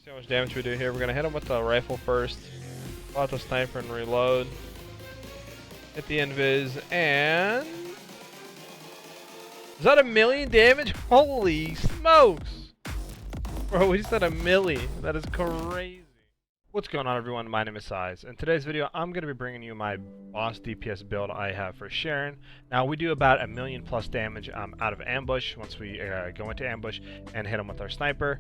See how much damage we do here. We're gonna hit him with the rifle first. Pull out the sniper and reload. Hit the invis and is that 1,000,000 damage? Holy smokes! Bro, we just had 1,000,000. That is crazy. What's going on, everyone? My name is Size. In today's video, I'm going to be bringing you my boss DPS build I have for Sharen. Now, we do about 1,000,000 plus damage out of ambush once we go into ambush and hit them with our sniper.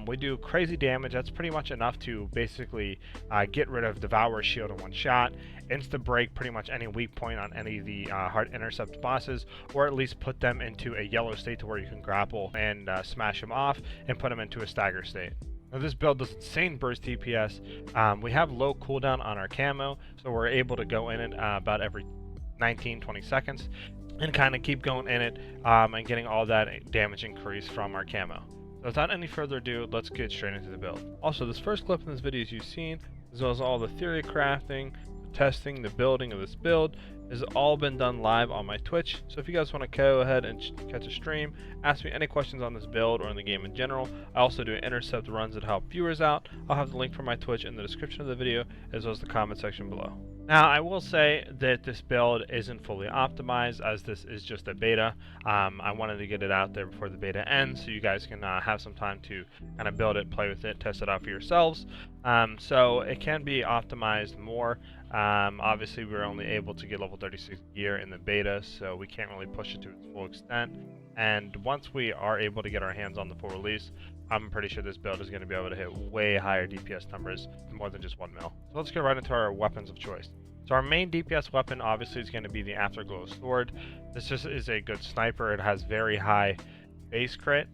We do crazy damage. That's pretty much enough to basically get rid of Devourer's shield in one shot, insta-break pretty much any weak point on any of the hard intercept bosses, or at least put them into a yellow state to where you can grapple and smash them off and put them into a stagger state. Now this build does insane burst DPS. We have low cooldown on our camo, so we're able to go in it about every 19-20 seconds and kind of keep going in it and getting all that damage increase from our camo. So without any further ado, let's get straight into the build. Also, this first clip in this video you've seen, as well as all the theory crafting, the testing, the building of this build, has all been done live on my Twitch. So if you guys want to go ahead and catch a stream, ask me any questions on this build or in the game in general. I also do intercept runs that help viewers out. I'll have the link for my Twitch in the description of the video, as well as the comment section below. Now, I will say that this build isn't fully optimized, as this is just a beta. I wanted to get it out there before the beta ends, so you guys can have some time to kind of build it, play with it, test it out for yourselves. So it can be optimized more. Obviously, we're only able to get level 36 gear in the beta, so we can't really push it to its full extent. And once we are able to get our hands on the full release, I'm pretty sure this build is going to be able to hit way higher DPS numbers, more than just 1 mil. So let's get right into our weapons of choice. So our main DPS weapon obviously is going to be the Afterglow Sword. This just is a good sniper. It has very high base crit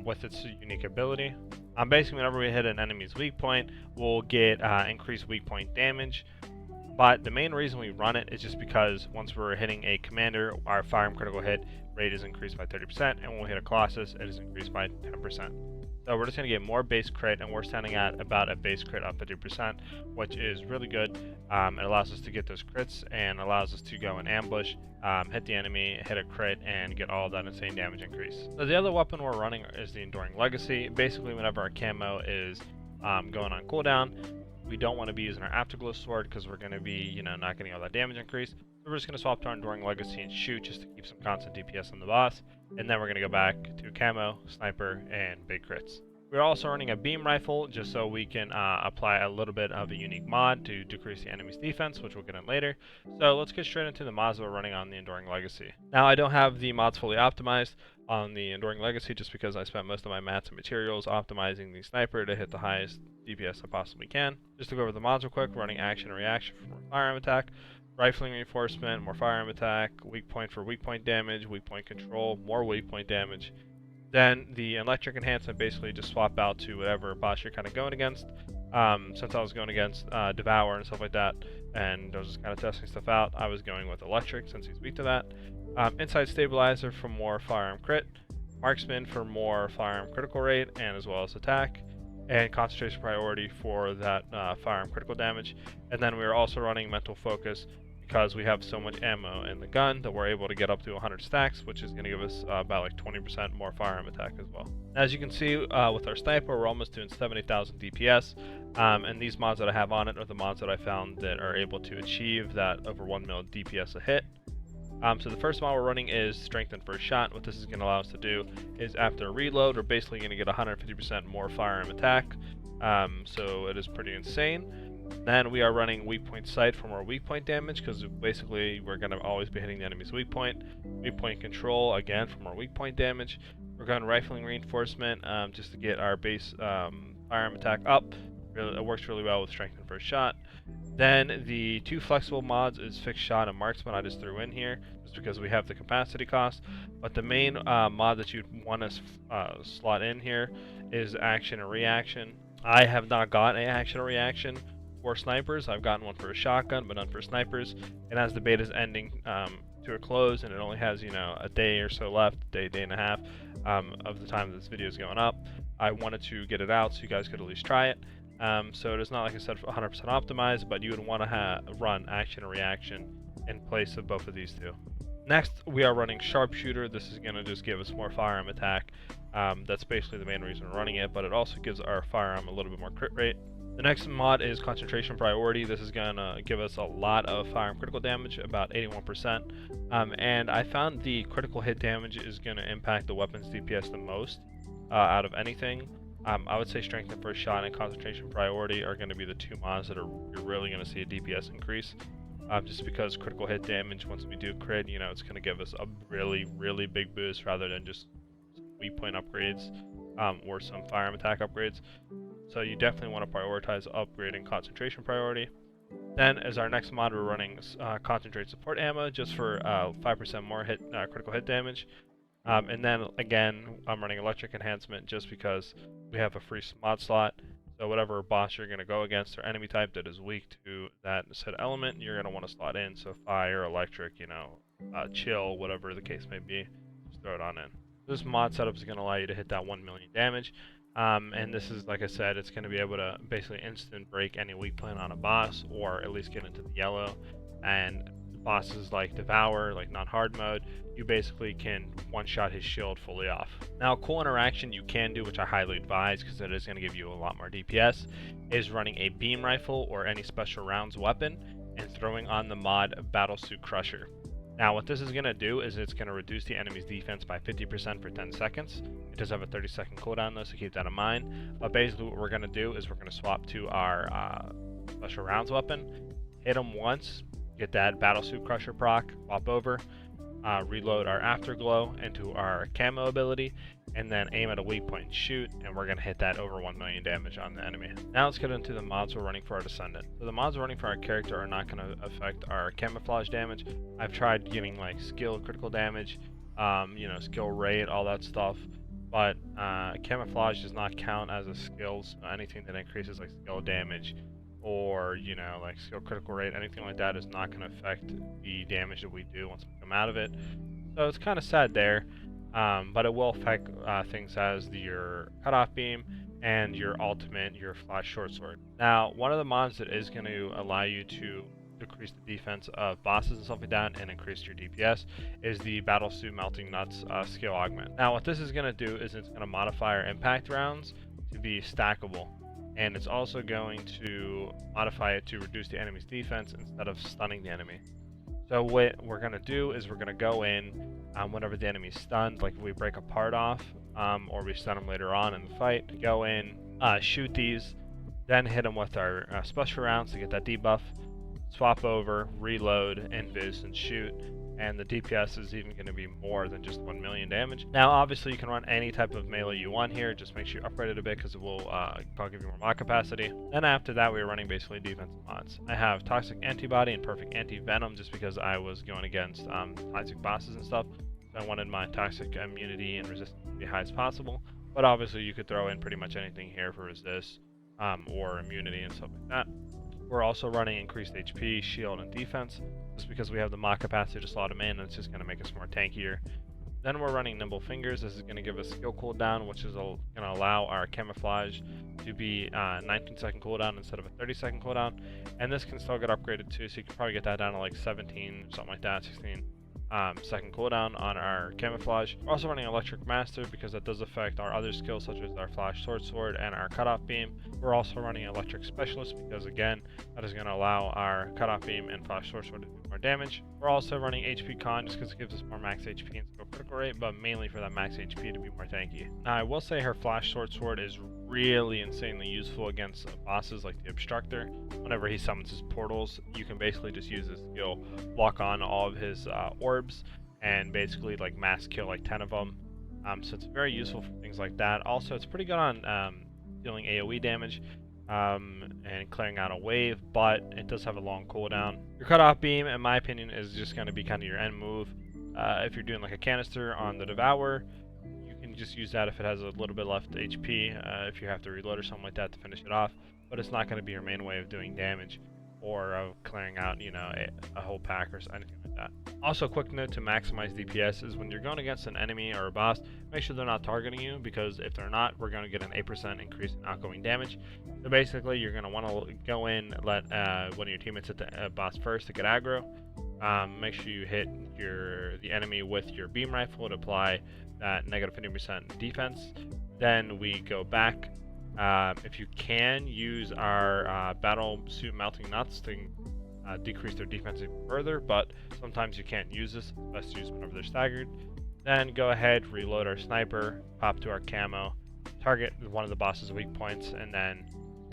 with its unique ability. Basically, whenever we hit an enemy's weak point, we'll get increased weak point damage. But the main reason we run it is just because once we're hitting a commander, our firearm critical hit rate is increased by 30%, and when we hit a Colossus, it is increased by 10%. So we're just going to get more base crit, and we're standing at about a base crit of 50%, which is really good. It allows us to get those crits and allows us to go in ambush, hit the enemy, hit a crit, and get all that insane damage increase. So the other weapon we're running is the Enduring Legacy. Basically, whenever our camo is going on cooldown, we don't want to be using our Afterglow Sword because we're going to be, not getting all that damage increase. We're just going to swap to our Enduring Legacy and shoot just to keep some constant DPS on the boss. And then we're going to go back to camo, sniper, and big crits. We're also running a beam rifle just so we can apply a little bit of a unique mod to decrease the enemy's defense, which we'll get in later. So let's get straight into the mods that we're running on the Enduring Legacy. Now, I don't have the mods fully optimized on the Enduring Legacy just because I spent most of my mats and materials optimizing the sniper to hit the highest DPS I possibly can. Just to go over the mods real quick, we're running action and reaction for more firearm attack, rifling reinforcement, more firearm attack, weak point for weak point damage, weak point control, more weak point damage. Then the electric enhancement basically just swap out to whatever boss you're kind of going against. Since I was going against Devour and stuff like that, and I was just kind of testing stuff out, I was going with electric since he's weak to that. Inside stabilizer for more firearm crit, marksman for more firearm critical rate and as well as attack, and concentration priority for that firearm critical damage. And then we are also running mental focus because we have so much ammo in the gun that we're able to get up to 100 stacks, which is going to give us about like 20% more firearm attack as well. As you can see with our sniper, we're almost doing 70,000 DPS, and these mods that I have on it are the mods that I found that are able to achieve that over 1 mil DPS a hit. So the first mod we're running is Strengthened First Shot. What this is going to allow us to do is after a reload, we're basically going to get 150% more firearm attack, so it is pretty insane. Then we are running Weak Point Sight for more weak point damage because basically we're going to always be hitting the enemy's weak point. Weak Point Control, again, for more weak point damage. We're going Rifling Reinforcement just to get our base firearm attack up. It works really well with Strengthened First Shot. Then the two flexible mods is Fixed Shot and Marksman. I just threw in here just because we have the capacity cost. But the main mod that you'd want to slot in here is Action and Reaction. I have not got an Action or Reaction for snipers. I've gotten one for a shotgun, but none for snipers. And as the beta is ending to a close, and it only has a day or so left, day and a half of the time this video is going up, I wanted to get it out so you guys could at least try it. So it is not, like I said, 100% optimized, but you would want to run action and reaction in place of both of these two. Next, we are running Sharpshooter. This is going to just give us more firearm attack. That's basically the main reason we're running it, but it also gives our firearm a little bit more crit rate. The next mod is Concentration Priority. This is going to give us a lot of firearm critical damage, about 81%. And I found the critical hit damage is going to impact the weapon's DPS the most out of anything. I would say Strength and First Shot and Concentration Priority are going to be the two mods that you're really going to see a DPS increase. Just because critical hit damage, once we do crit, you know, it's going to give us a really, really big boost rather than just weak point upgrades or some firearm attack upgrades. So you definitely want to prioritize upgrading Concentration Priority. Then as our next mod, we're running Concentrate Support Ammo just for 5% more critical hit damage. And then again, I'm running Electric Enhancement just because we have a free mod slot. So whatever boss you're going to go against or enemy type that is weak to that said element, you're going to want to slot in. So fire, electric, you know, chill, whatever the case may be, just throw it on in. This mod setup is going to allow you to hit that 1 million damage. And this is, like I said, it's going to be able to basically instant break any weak point on a boss, or at least get into the yellow. And bosses like Devour, like non-hard mode, you basically can one-shot his shield fully off. Now, a cool interaction you can do, which I highly advise because it is going to give you a lot more DPS, is running a beam rifle or any special rounds weapon and throwing on the mod Battlesuit Crusher. Now, what this is going to do is it's going to reduce the enemy's defense by 50% for 10 seconds. It does have a 30-second cooldown though, so keep that in mind. But basically what we're going to do is we're going to swap to our special rounds weapon, hit him once, get that Battlesuit Crusher proc, swap over, reload our Afterglow into our camo ability, and then aim at a weak point and shoot, and we're going to hit that over 1 million damage on the enemy. Now let's get into the mods we're running for our Descendant. So the mods we're running for our character are not going to affect our camouflage damage. I've tried giving like skill critical damage, you know, skill rate, all that stuff, but camouflage does not count as a skill, so anything that increases like skill damage or, you know, like skill critical rate, anything like that is not going to affect the damage that we do once we come out of it. So it's kind of sad there, but it will affect things as your cutoff beam and your ultimate, your flash short sword. Now, one of the mods that is going to allow you to decrease the defense of bosses and stuff like that and increase your DPS is the Battlesuit Melting Nuts skill augment. Now, what this is going to do is it's going to modify our impact rounds to be stackable. And it's also going to modify it to reduce the enemy's defense instead of stunning the enemy. So what we're going to do is we're going to go in whenever the enemy's stunned, like if we break a part off or we stun them later on in the fight, go in, shoot these, then hit them with our special rounds to get that debuff, swap over, reload, invis, and shoot. And the DPS is even going to be more than just 1 million damage. Now, obviously, you can run any type of melee you want here. Just make sure you upgrade it a bit because it will give you more mod capacity. Then after that, we're running basically defensive mods. I have Toxic Antibody and Perfect Anti-Venom just because I was going against toxic bosses and stuff. So I wanted my toxic immunity and resistance to be high as possible. But obviously, you could throw in pretty much anything here for resist or immunity and stuff like that. We're also running increased HP, shield, and defense, just because we have the mod capacity to slot them in, and it's just going to make us more tankier. Then we're running Nimble Fingers. This is going to give us skill cooldown, which is going to allow our camouflage to be 19-second cooldown instead of a 30-second cooldown. And this can still get upgraded too, so you can probably get that down to like 17, something like that, 16. Second cooldown on our camouflage. We're also running Electric Master because that does affect our other skills such as our Flash Sword and our Cutoff Beam. We're also running Electric Specialist because again, that is going to allow our Cutoff Beam and Flash Sword to do more damage. We're also running HP Con just because it gives us more max HP and skill critical rate, but mainly for that max HP to be more tanky. Now I will say her Flash Sword is really insanely useful against bosses like the Obstructor. Whenever he summons his portals, you can basically just use this skill, block on all of his orbs, and basically like mass kill like 10 of them. So it's very useful for things like that. Also, it's pretty good on dealing AoE damage and clearing out a wave, but it does have a long cooldown. Your Cutoff Beam, in my opinion, is just going to be kind of your end move. If you're doing like a canister on the Devourer, you can just use that if it has a little bit left HP, if you have to reload or something like that to finish it off, but it's not going to be your main way of doing damage or of clearing out, you know, a whole pack or anything like that. Also, a quick note to maximize DPS is when you're going against an enemy or a boss, make sure they're not targeting you, because if they're not, we're going to get an 8% increase in outgoing damage. So basically, you're going to want to go in, let one of your teammates hit the boss first to get aggro. make sure you hit the enemy with your beam rifle to apply that negative 50% defense. Then we go back. If you can, use our battle suit melting nuts to decrease their defense even further, but sometimes you can't use this. Best to use whenever they're staggered. Then go ahead, reload our sniper, pop to our camo, target one of the boss's weak points, and then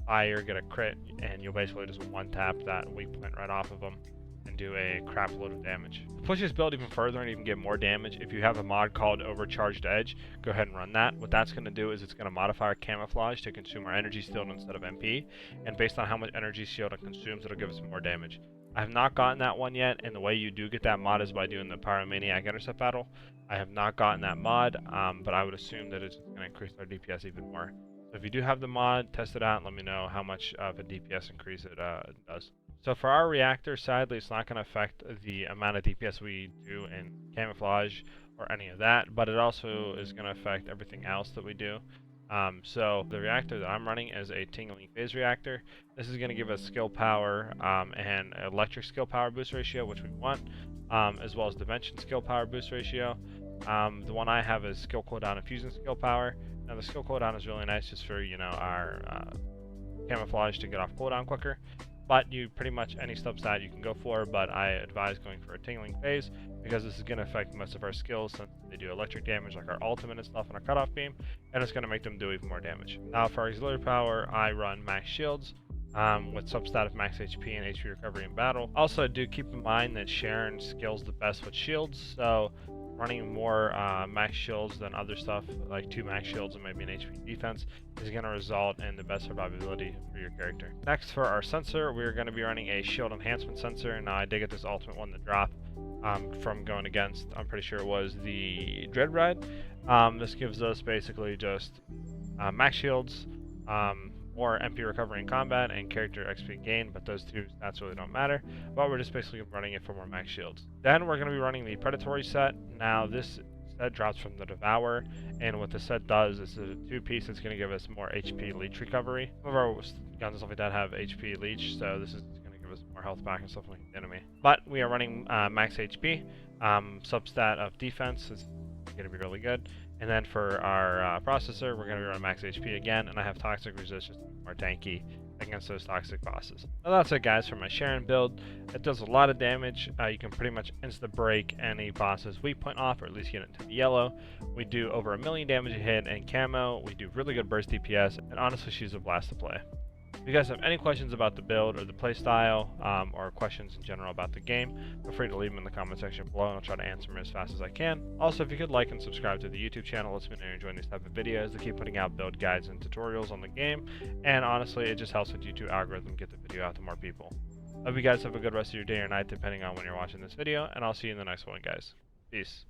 fire, get a crit, and you'll basically just one tap that weak point right off of them and do a crap load of damage. To push this build even further and even get more damage, if you have a mod called Overcharged Edge, go ahead and run that. What that's going to do is it's going to modify our camouflage to consume our energy shield instead of MP, and based on how much energy shield it consumes, it'll give us more damage. I have not gotten that one yet, and the way you do get that mod is by doing the Pyromaniac Intercept battle. I have not gotten that mod, but I would assume that it's going to increase our DPS even more. So if you do have the mod, test it out and let me know how much of a DPS increase it does. So for our reactor, sadly, it's not going to affect the amount of DPS we do in camouflage or any of that, but it also is going to affect everything else that we do. So the reactor that I'm running is a tingling phase reactor. This is going to give us skill power and electric skill power boost ratio, which we want, as well as dimension skill power boost ratio. The one I have is skill cooldown and fusion skill power. Now the skill cooldown is really nice just for, you know, our camouflage to get off cooldown quicker. But you pretty much any substat you can go for, but I advise going for a tingling phase because this is going to affect most of our skills since they do electric damage like our ultimate and stuff and our cutoff beam, and it's going to make them do even more damage. Now for auxiliary power, I run max shields with substat of max HP and HP recovery in battle. Also do keep in mind that Sharen scales the best with shields, so running more max shields than other stuff like 2 max shields and maybe an HP defense is going to result in the best survivability for your character. Next, for our sensor, we're going to be running a shield enhancement sensor. Now I did get this ultimate one to drop from going against, I'm pretty sure it was the Dread Ride. This gives us basically just max shields, more MP recovery in combat, and character XP gain, but those two stats really don't matter. But we're just basically running it for more max shields. Then we're going to be running the Predatory set. Now this set drops from the Devourer, and what the set does is a 2-piece that's going to give us more HP leech recovery. Some of our guns and stuff like that have HP leech, so this is going to give us more health back and stuff like the enemy. But we are running max HP, substat of defense is going to be really good. And then for our processor, we're going to be running max HP again, and I have toxic resistance, more tanky against those toxic bosses. So that's it, guys, for my Sharen build. It does a lot of damage. You can pretty much insta-break any boss's weak point off, or at least get it into the yellow. We do over 1 million damage a hit in camo. We do really good burst DPS, and honestly, she's a blast to play. If you guys have any questions about the build or the playstyle, or questions in general about the game, feel free to leave them in the comment section below and I'll try to answer them as fast as I can. Also, if you could like and subscribe to the YouTube channel, lets me know you're enjoying these type of videos. They keep putting out build guides and tutorials on the game, and honestly, it just helps with YouTube algorithm get the video out to more people. Hope you guys have a good rest of your day or night depending on when you're watching this video, and I'll see you in the next one, guys. Peace.